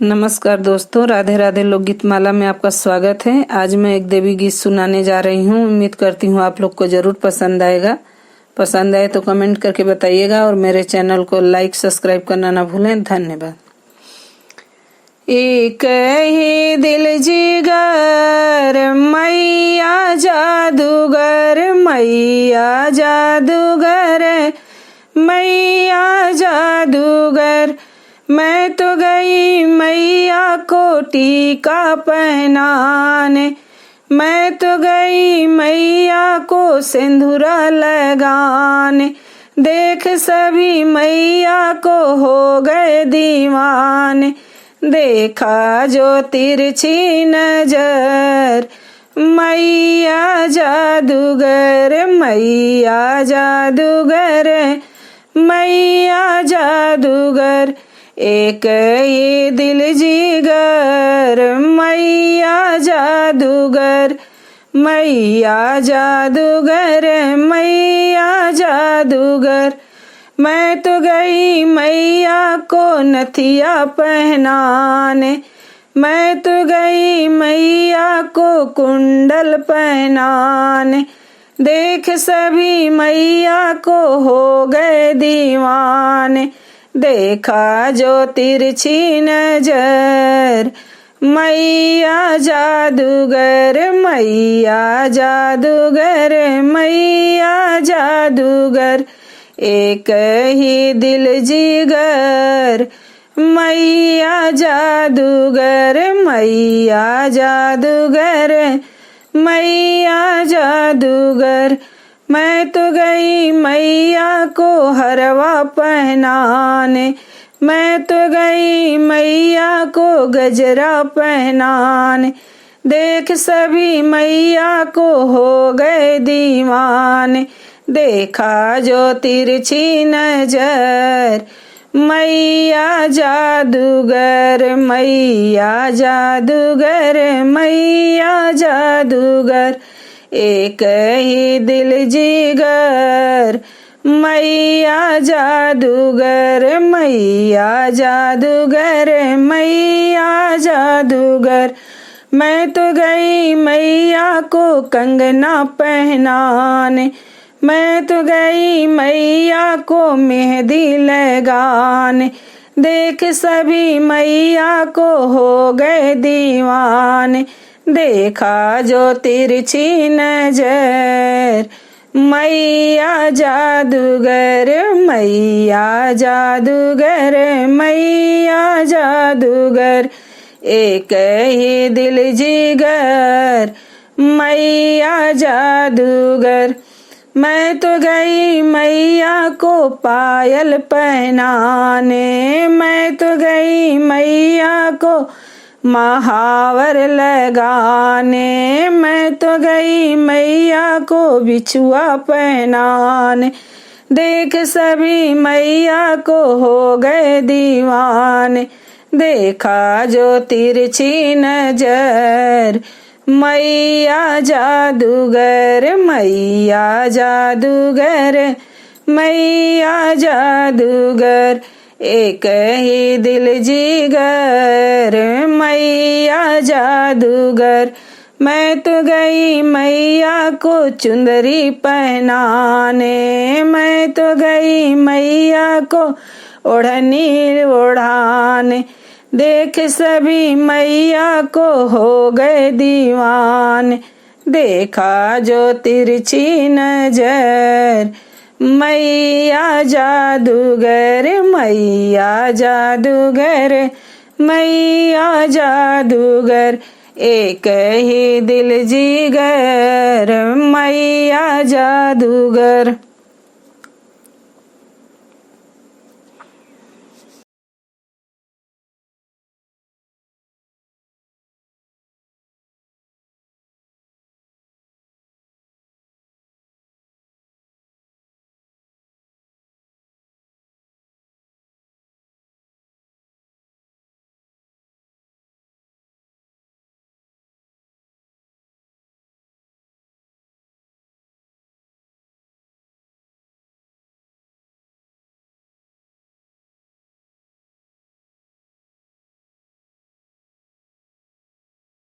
नमस्कार दोस्तों, राधे राधे लोकगीत माला में आपका स्वागत है। आज मैं एक देवी गीत सुनाने जा रही हूँ। उम्मीद करती हूँ आप लोग को जरूर पसंद आएगा। पसंद आए तो कमेंट करके बताइएगा और मेरे चैनल को लाइक सब्सक्राइब करना ना भूलें। धन्यवाद। एक ही दिल जिगर मैया जादूगर, मैया जादूगर, मैया जादूगर। मैं तो गई मैया को टीका पहनाने, मैं तो गई मैया को सिंदूरा लगाने। देख सभी मैया को हो गए दीवाने, देखा जो तिरछी नजर मैया जादूगर, मैया जादूगर, मैया जादूगर। एक ही दिल जिगर मैया जादूगर, मैया जादूगर, मैया जादूगर। मैं तो गई मैया को नथिया पहनाने, मैं तो गई मैया को कुंडल पहनाने। देख सभी मैया को हो गए दीवाने, देखा जो तिरछी नजर मैया जादूगर, मैया जादूगर, मैया जादूगर। एक ही दिल जिगर मैया जादूगर, मैया जादूगर, मैया जादूगर। मैं तो गई मैया को हरवा पहनाने, मैं तो गई मैया को गजरा पहनाने। देख सभी मैया को हो गए दीवाने, देखा जो तिरछी नजर मैया जादूगर, मैया जादूगर, मैया जादूगर। एक ही दिल जिगर मैया जादूगर, मैया जादूगर, मैया जादूगर। मैं तो गई मैया को कंगना पहनाने, मैं तो गई मैया को मेहंदी लगाने। देख सभी मैया को हो गए दीवाने, देखा जो तिरछी नजर मैया जादूगर, मैया जादूगर, मैया जादूगर। एक ही दिल जिगर मैया जादूगर। मैं तो गई मैया को पायल पहनाने, मैं तो गई मैया को महावर लगाने। मैं तो गई मैया को बिछुआ पहनाने, देख सभी मैया को हो गए दीवाने। देखा जो तिरछी नजर मैया जादूगर, मैया जादूगर, मैया जादूगर। एक ही दिल जिगर मैया जादूगर। मैं तो गई मैया को चुंदरी पहनाने, मैं तो गई मैया को ओढ़नी ओढ़ाने। देख सभी मैया को हो गए दीवाने, देखा जो तिरछी नजर मैया जादूगर, मैया जादूगर, मैया जादूगर। एक ही दिल जिगर मैया जादूगर।